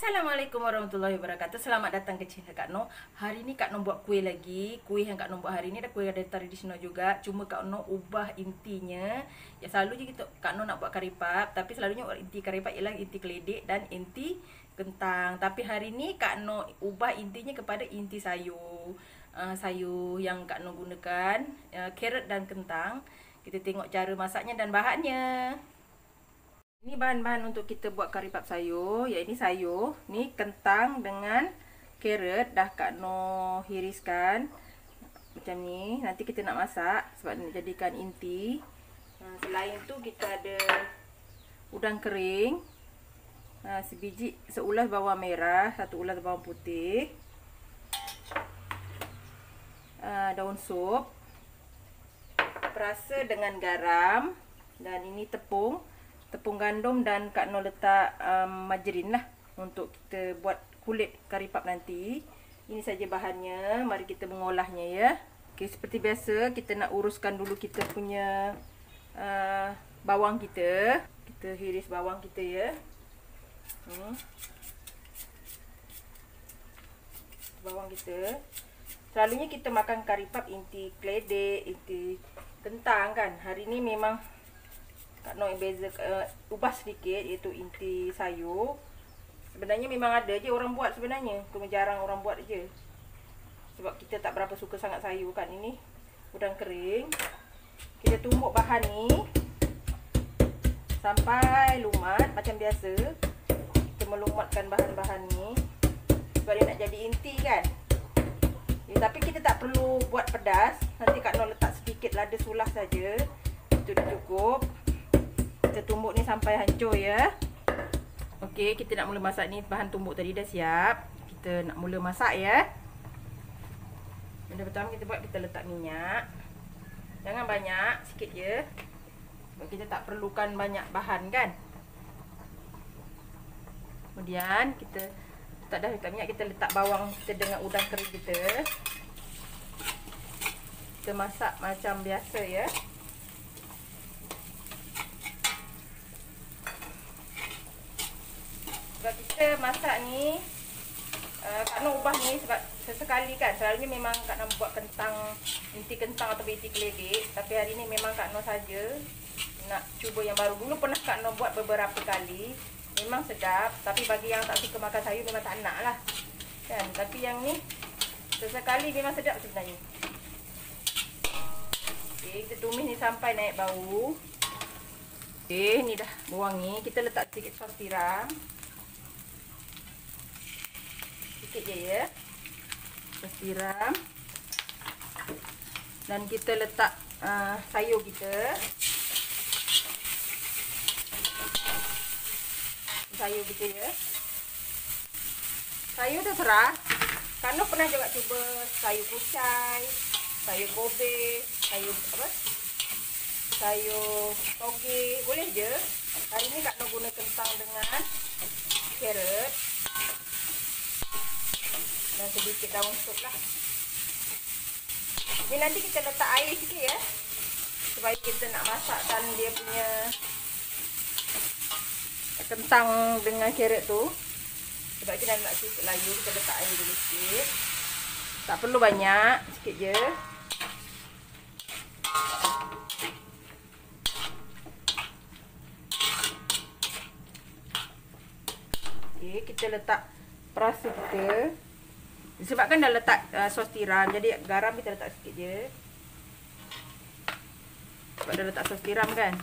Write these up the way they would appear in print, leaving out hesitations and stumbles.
Assalamualaikum warahmatullahi wabarakatuh. Selamat datang ke channel Kak No. Hari ni Kak No buat kuih lagi. Kuih yang Kak No buat hari ni ada kuih ada tradisional juga. Cuma Kak No ubah intinya. Ya selalu je kita Kak No nak buat kari pap, tapi selalunya inti kari pap ialah inti keledek dan inti kentang. Tapi hari ni Kak No ubah intinya kepada inti sayur. Sayur yang Kak No gunakan, carrot dan kentang. Kita tengok cara masaknya dan bahannya. Ini bahan-bahan untuk kita buat kari pap sayur. Ya, ini sayur. Ni kentang dengan carrot dah Kak No hiriskan. Macam ni. Nanti kita nak masak sebab nak jadikan inti. Selain tu kita ada udang kering. Sebiji, seulas bawang merah, satu ulas bawang putih. Daun sup. Perasa dengan garam. Dan ini tepung gandum dan Kak No letak margarin lah untuk kita buat kulit kari pap nanti. Ini saja bahannya. Mari kita mengolahnya ya. Okey, seperti biasa kita nak uruskan dulu kita punya bawang kita. Kita hiris bawang kita ya. Bawang kita. Selalunya kita makan kari pap inti keledek, inti kentang kan. Hari ni memang Kak No beza ubah sedikit iaitu inti sayur. Sebenarnya memang ada je orang buat sebenarnya. Cuma jarang orang buat je. Sebab kita tak berapa suka sangat sayur kan. Ini udang kering. Kita tumbuk bahan ni sampai lumat macam biasa. Kita melumatkan bahan-bahan ni sebab dia nak jadi inti kan. Ya, tapi kita tak perlu buat pedas. Nanti Kak No letak sedikit lada sulah saja. Itu dah cukup. Kita tumbuk ni sampai hancur ya. Okey, kita nak mula masak ni. Bahan tumbuk tadi dah siap. Kita nak mula masak ya. Benda pertama kita buat, kita letak minyak. Jangan banyak, sikit je. Sebab kita tak perlukan banyak bahan kan. Kemudian kita letak minyak, kita letak bawang kita dengan udang kering kita. Kita masak macam biasa ya. Sebab kita masak ni Kak No ubah ni sebab sesekali kan. Selalunya memang Kak No buat inti kentang atau inti keledek. Tapi hari ni memang Kak No saja nak cuba yang baru. Dulu pernah Kak No buat beberapa kali. Memang sedap. Tapi bagi yang tak suka makan sayur memang tak nak lah kan. Tapi yang ni sesekali memang sedap sebenarnya. Okay, kita tumis ni sampai naik bau. Okay, ni dah berwangi. Kita letak sedikit sos tiram. Sikit je ya. Sos tiram. Dan kita letak sayur kita. Sayur kita ya. Sayur terserah. Kak No pernah juga cuba sayur kucai, sayur kobe, sayur toge, boleh je. Hari ni Kak No guna kentang dengan carrot dan sedikit daun sup lah. Ni nanti kita letak air sikit ya, supaya kita nak masakkan dia punya kentang dengan carrot tu. Sebab kita nak sikit layu, kita letak air dulu sikit. Tak perlu banyak, sikit je. Okay, kita letak perasa kita. Disebabkan dah letak sos tiram, jadi garam kita letak sikit je. Sebab dah letak sos tiram kan.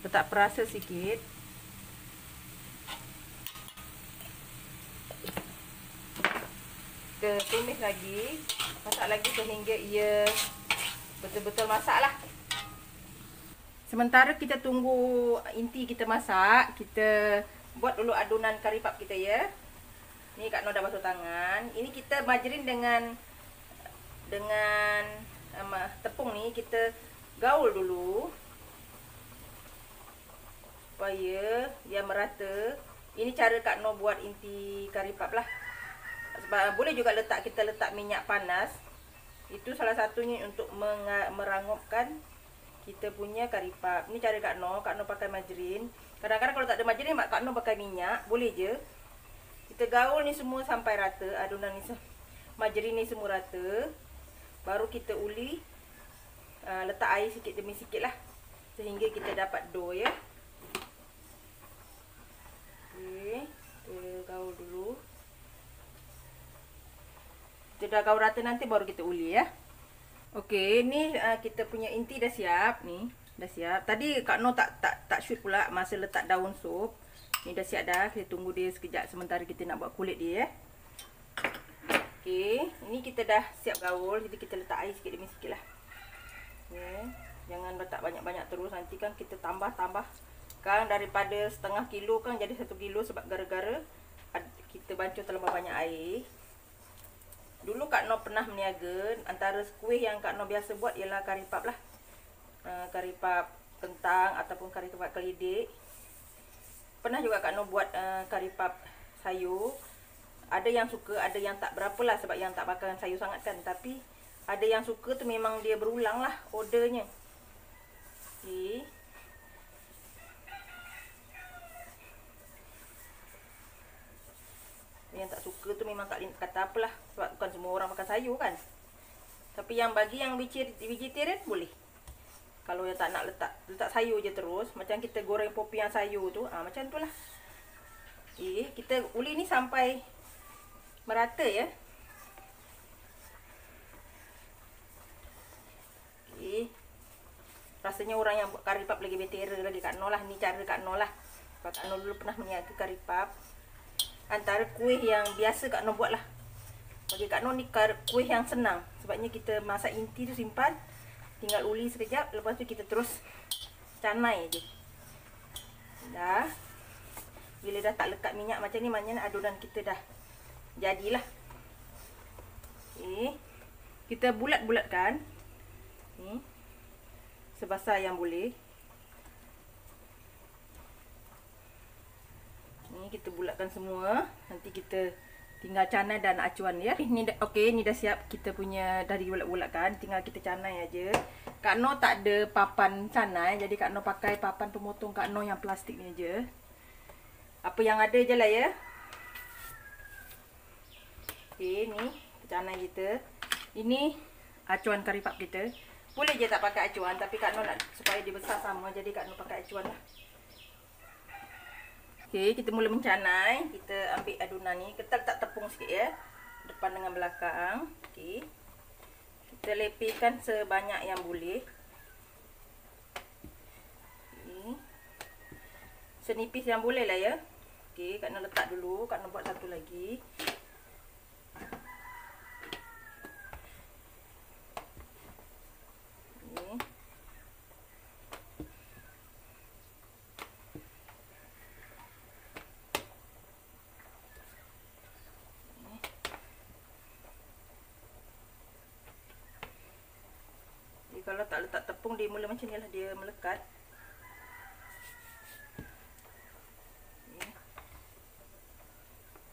Letak perasa sikit. Kita tumis lagi. Masak lagi sehingga ia betul-betul masak lah. Sementara kita tunggu inti kita masak, kita buat dulu adunan kari pap kita ya. Ni Kak No dah basuh tangan. Ini kita margarin dengan tepung ni kita gaul dulu supaya dia merata. Ini cara Kak No buat inti kari pap lah. Sebab boleh juga kita letak minyak panas. Itu salah satunya untuk merangupkan kita punya kari pap. Ni cara Kak No pakai margarin. Kadang-kadang kalau tak ada margarin, Kak No pakai minyak, boleh je. gaul ni semua sampai rata, adunan ni margarin ni semua rata. Baru kita uli, letak air sikit demi sikit lah, sehingga kita dapat dough ya. Okey, kita gaul dulu. Kita dah gaul rata, nanti baru kita uli ya. Okey, ni kita punya inti dah siap ni. Dah siap. Tadi Kak Noh tak shoot pula masa letak daun sup. Ni dah siap dah. Kita tunggu dia sekejap sementara kita nak buat kulit dia ya. Okey, ini kita dah siap gaul. Jadi kita letak air sikit demi sikit lah. Okay. Jangan letak banyak-banyak terus, nanti kan kita tambah kan daripada setengah kilo kan jadi 1 kilo, sebab gara-gara kita bancuh terlalu banyak air. Dulu Kak Noh pernah meniaga, antara kuih yang Kak Noh biasa buat ialah kari pap lah. Kari pap kentang ataupun kari pap keledek. Pernah juga Kak Noh buat kari pap sayur. Ada yang suka, ada yang tak berapalah, sebab yang tak makan sayur sangat kan. Tapi ada yang suka tu memang dia berulang lah ordernya. Okay. Yang tak suka tu memang tak kata apalah, sebab bukan semua orang makan sayur kan. Tapi yang bagi yang vegetarian boleh. Kalau yang tak nak letak sayur je terus, macam kita goreng popiah sayur tu, macam tu lah. Okay, kita uli ni sampai merata ya. Okay. Rasanya orang yang buat kari pap lagi better lagi Kak Noh lah. Ni cara Kak Noh lah. Sebab Kak Noh dulu pernah meniaga kari pap. Antara kuih yang biasa Kak Noh buat lah. Bagi Kak Noh ni kuih yang senang. Sebabnya kita masak inti tu simpan, tinggal uli sekejap, lepas tu kita terus canai je. Dah. Bila dah tak lekat minyak macam ni, maknanya adunan kita dah jadilah. Okay. Kita bulat-bulatkan. Ni. Sebesar yang boleh. Ni kita bulatkan semua. Nanti kita tinggal canai dan acuan ya. Ni dah okey, ni dah siap. Kita punya dah dibulat-bulatkan, tinggal kita canai aja. Kak Noh tak ada papan canai, jadi Kak Noh pakai papan pemotong Kak Noh yang plastik ni aja. Apa yang ada je lah ya. Okey, ni canai kita. Ini acuan kari pap kita. Boleh je tak pakai acuan, tapi Kak Noh nak supaya dia besar sama, jadi Kak Noh pakai acuan lah. Okey, kita mula mencanai. Kita ambil adunan ni, kita letak tepung sikit ya, depan dengan belakang. Okey, kita lepihkan sebanyak yang boleh. Okey, senipis yang boleh lah ya. Okey, Kak Noh letak dulu. Kak Noh buat satu lagi. Kalau tak letak tepung, dia mula macam ni lah, dia melekat.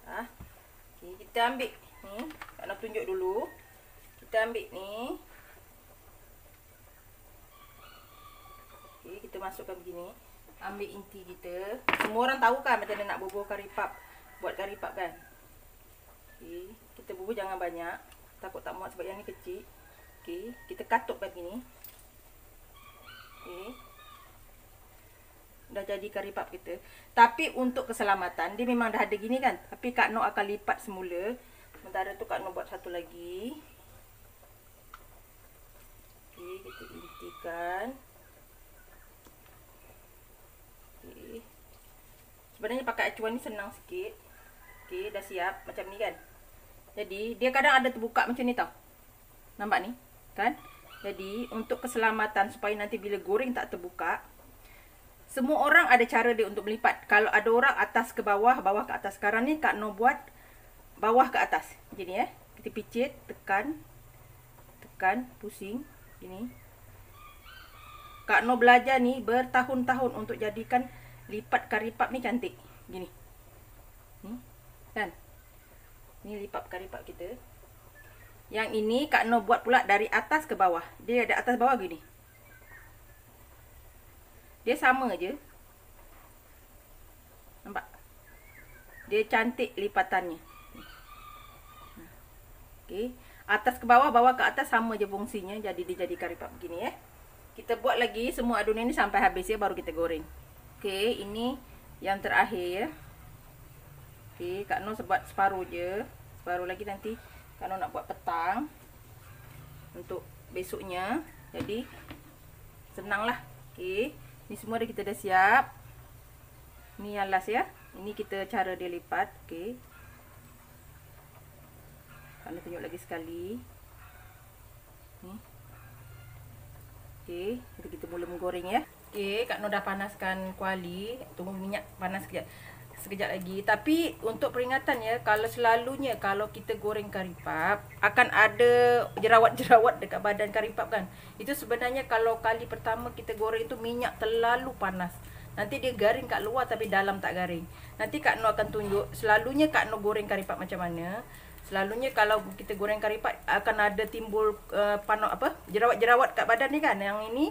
Okay, kita ambil ni, Kak Noh tunjuk dulu. Kita ambil ni. Okay, kita masukkan begini. Ambil inti kita. Semua orang tahu kan macam mana nak bubuh kari pap. Buat kari pap kan. Okay, kita bubuh jangan banyak, takut tak muat sebab yang ni kecil. Okey, kita katupkan begini. Okey. Dah jadi kari pap kita. Tapi untuk keselamatan, dia memang dah ada gini kan. Tapi Kak Noh akan lipat semula. Sementara tu Kak Noh buat satu lagi. Okey, kita intikan. Okey. Sebenarnya pakai acuan ni senang sikit. Okey, dah siap macam ni kan. Jadi, dia kadang ada terbuka macam ni tau. Nampak ni? Kan? Jadi untuk keselamatan supaya nanti bila goreng tak terbuka, semua orang ada cara dia untuk melipat. Kalau ada orang atas ke bawah, bawah ke atas. Sekarang ni Kak Noh buat bawah ke atas. Jadi ya, kita picit, tekan, pusing gini. Kak Noh belajar ni bertahun-tahun untuk jadikan lipat kari pap ni cantik. Gini. Ni, kan? Ni lipat kari pap kita. Yang ini Kak Noh buat pula dari atas ke bawah. Dia ada atas bawah gini. Dia sama je. Nampak? Dia cantik lipatannya. Okey. Atas ke bawah, bawah ke atas sama je fungsinya. Jadi dia jadi kari pap begini ya. Kita buat lagi semua adunan ini sampai habis ya, baru kita goreng. Okey, ini yang terakhir ya. Okey, Kak Noh buat separuh je. Separuh lagi nanti Kak Noh nak buat petang. Untuk besoknya. Jadi senanglah. Okey, ni semua kita dah siap. Ni yang last ya. Ini kita cara dia lipat. Okey. Kak Noh tunjuk lagi sekali. Ni. Okey, jadi kita mula menggoreng ya. Okey, Kak Noh dah panaskan kuali. Tunggu minyak panas sekejap lagi. Tapi untuk peringatan ya, kalau selalunya kalau kita goreng kari pap akan ada jerawat-jerawat dekat badan kari pap kan. Itu sebenarnya kalau kali pertama kita goreng itu minyak terlalu panas. Nanti dia garing kat luar tapi dalam tak garing. Nanti Kak Noh akan tunjuk selalunya Kak Noh goreng kari pap macam mana. Selalunya kalau kita goreng kari pap akan ada timbul jerawat-jerawat kat badan ni kan. Yang ini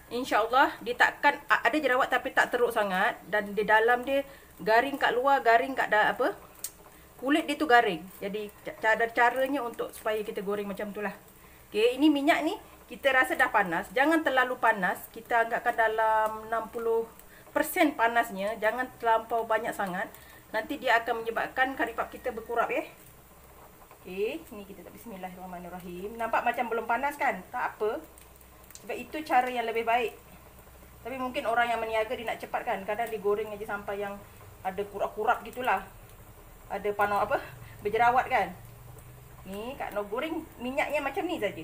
insya-Allah dia takkan ada jerawat tapi tak teruk sangat, dan di dalam dia garing kat luar, garing kat kulit dia tu garing. Jadi caranya untuk supaya kita goreng macam itulah. Okey, ini minyak ni kita rasa dah panas. Jangan terlalu panas. Kita anggapkan dalam 60% panasnya. Jangan terlampau banyak sangat. Nanti dia akan menyebabkan kari pap kita berkurap ya. Okey, ni kita tak bismillahirrahmanirrahim. Nampak macam belum panas kan? Tak apa. Sebab itu cara yang lebih baik. Tapi mungkin orang yang meniaga dia nak cepat kan. Kadang digoreng aja sampai yang ada kurap-kurap gitulah. Ada berjerawat kan. Ni Kak Noh goreng minyaknya macam ni saja.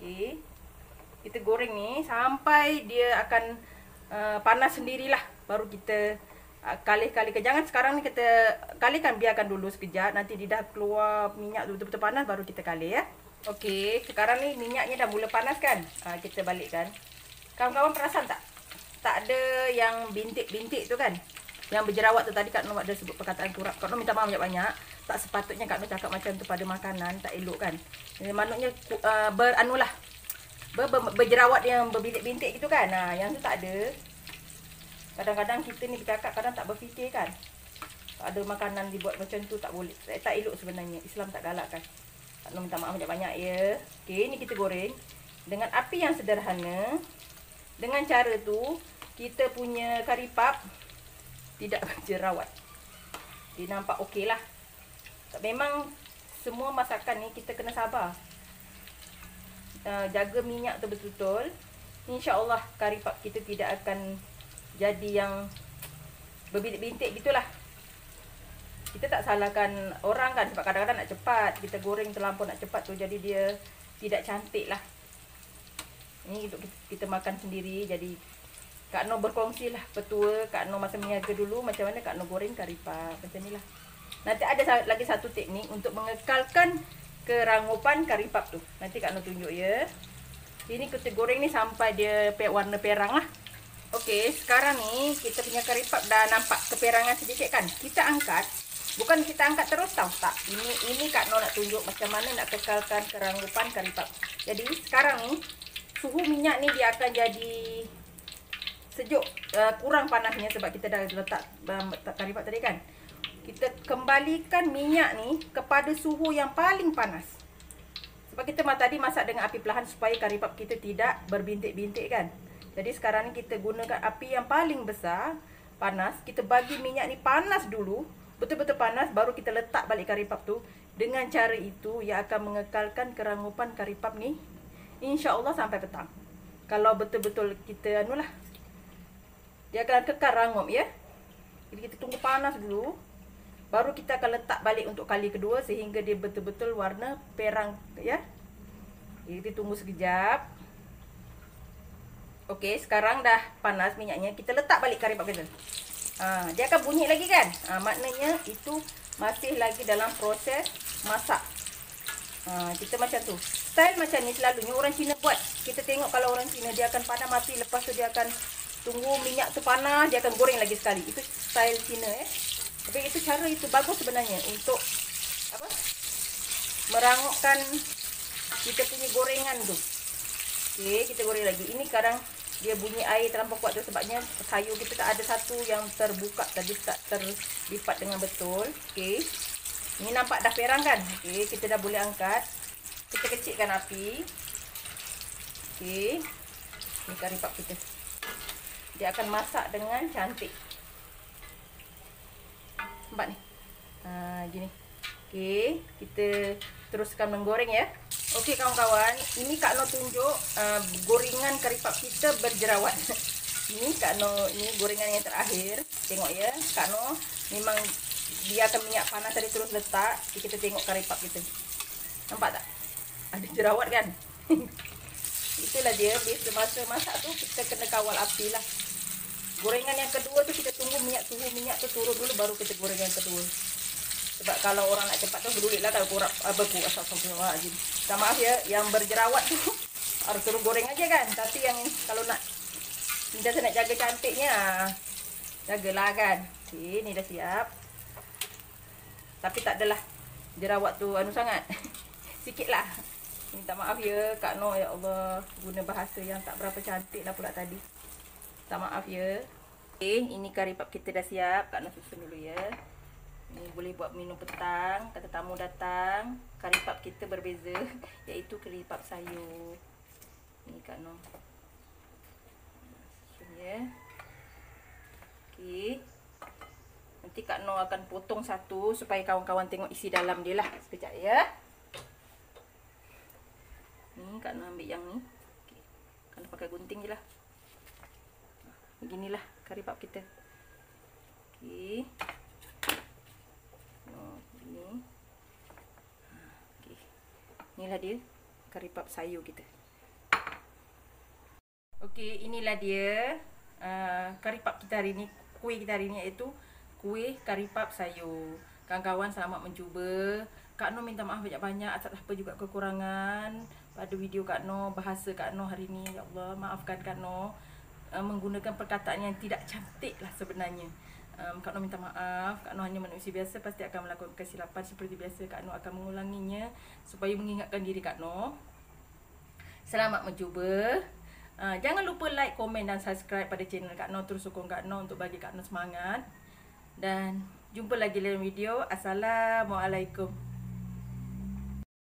Okey. Kita goreng ni sampai dia akan panas sendirilah. Baru kita kalih-kalih. Jangan sekarang ni kita kalihkan, biarkan dulu sekejap. Nanti dia dah keluar minyak betul-betul panas baru kita kalih ya. Okey, sekarang ni minyaknya dah mula panas kan. Kita balikkan. Kawan-kawan perasan tak? Tak ada yang bintik-bintik tu kan. Yang berjerawat tu tadi Kak Noh ada sebut perkataan kurap. Kak Noh minta maaf banyak-banyak. Tak sepatutnya Kak Noh cakap macam tu pada makanan. Tak elok kan. Maknanya berjerawat yang berbintik-bintik gitu kan. Yang tu tak ada. Kadang-kadang kita ni bercakap kadang tak berfikir kan. Tak ada makanan dibuat macam tu tak boleh. Tak elok sebenarnya. Islam tak galakkan. Kak Noh minta maaf banyak-banyak ya. Okey, ni kita goreng dengan api yang sederhana. Dengan cara tu kita punya kari pap tidak berjerawat. Dia nampak okey lah. Memang semua masakan ni kita kena sabar. Jaga minyak tu betul-betul. InsyaAllah kari pap kita tidak akan jadi yang berbintik-bintik gitulah. Kita tak salahkan orang kan. Sebab kadang-kadang nak cepat. Kita goreng terlampau nak cepat tu. Jadi dia tidak cantik lah. Ni kita makan sendiri. Jadi Kak Noh berkongsi lah petua Kak Noh masa meniaga dulu. Macam mana Kak Noh goreng kari pap. Macam ni lah. Nanti ada lagi satu teknik untuk mengekalkan kerangupan kari pap tu. Nanti Kak Noh tunjuk ya. Ini kita goreng ni sampai dia warna perang lah. Okey, sekarang ni kita punya kari pap dah nampak keperangan sedikit kan. Kita angkat. Bukan kita angkat terus tau. Tak. Ini Kak Noh nak tunjuk macam mana nak kekalkan kerangupan kari pap. Jadi sekarang ni suhu minyak ni dia akan jadi sejuk, kurang panasnya sebab kita dah letak kari pap tadi kan. Kita kembalikan minyak ni kepada suhu yang paling panas. Sebab kita tadi masak dengan api perlahan supaya kari pap kita tidak berbintik-bintik kan. Jadi sekarang ni kita gunakan api yang paling besar, panas. Kita bagi minyak ni panas dulu, betul-betul panas, baru kita letak balik kari pap tu. Dengan cara itu ia akan mengekalkan kerangupan kari pap ni InsyaAllah sampai petang. Kalau betul-betul kita dia akan kekal rangup ya. Jadi kita tunggu panas dulu. Baru kita akan letak balik untuk kali kedua sehingga dia betul-betul warna perang ya. Jadi kita tunggu sekejap. Okey, sekarang dah panas minyaknya. Kita letak balik kari pap kita. Dia akan bunyi lagi kan. Maknanya itu masih lagi dalam proses masak. Kita macam tu. Style macam ni selalunya orang Cina buat. Kita tengok kalau orang Cina dia akan padam api, lepas tu dia akan tunggu minyak tu panas, dia akan goreng lagi sekali. Itu style Cina Tapi itu cara itu bagus sebenarnya untuk merangupkan kita punya gorengan tu. Okey, kita goreng lagi. Ini sekarang dia bunyi air terlampau kuat tu sebabnya sayur kita tak ada satu yang terbuka tadi, tak terlipat dengan betul. Okey. Ni nampak dah perang kan? Okey, kita dah boleh angkat. Kita kecilkan api. Okey. Ni kari pap kita. Dia akan masak dengan cantik. Nampak ni? Gini. Okey, kita teruskan menggoreng ya. Okey kawan-kawan, ini Kak Noh tunjuk gorengan kari pap kita berjerawat. Ini Kak Noh, ini gorengan yang terakhir. Tengok ya, Kak Noh memang biarkan minyak panas tadi terus letak. Kita tengok kari pap kita. Nampak tak? Ada jerawat kan? Itulah dia, biasa masa masak tu kita kena kawal api lah. Gorengan yang kedua tu kita tunggu suhu minyak tu turun dulu baru kita goreng yang kedua. Sebab kalau orang nak cepat tu peduli lah kalau kurang asal-asal. Minta maaf ya, yang berjerawat tu harus turun goreng aja kan. Tapi yang kalau nak minta saya nak jaga cantiknya, jagalah kan. Okey, ni dah siap. Tapi tak adalah jerawat tu anu sangat. Sikitlah. Minta maaf ya Kak Noh, ya Allah, guna bahasa yang tak berapa cantik lah pula tadi. Minta maaf ya. Okey, ini kari pap kita dah siap. Kak Noh susun dulu ya. Ini boleh buat minum petang, kata tamu datang. Kari pap kita berbeza, iaitu kari pap sayur. Ni Kak Noh. Ya. Okey. Nanti Kak Noh akan potong satu supaya kawan-kawan tengok isi dalam dia lah. Sekejap ya. Ni Kak Noh ambil yang ni. Okey. Kak Noh pakai gunting je lah. Beginilah kari pap kita. Okey. Inilah dia kari pap sayur kita. Okey, inilah dia kari pap kita hari ni, kuih kita hari ni, iaitu kuih kari pap sayur. Kawan-kawan selamat mencuba. Kak Noh minta maaf banyak-banyak atas apa juga kekurangan pada video Kak Noh, bahasa Kak Noh hari ni. Ya Allah, maafkan Kak Noh menggunakan perkataan yang tidak cantik lah sebenarnya. Kak Noh minta maaf. Kak Noh hanya manusia biasa, pasti akan melakukan kesilapan seperti biasa. Kak Noh akan mengulanginya supaya mengingatkan diri Kak Noh. Selamat mencuba. Jangan lupa like, komen dan subscribe pada channel Kak Noh. Terus sokong Kak Noh untuk bagi Kak Noh semangat. Dan jumpa lagi dalam video. Assalamualaikum.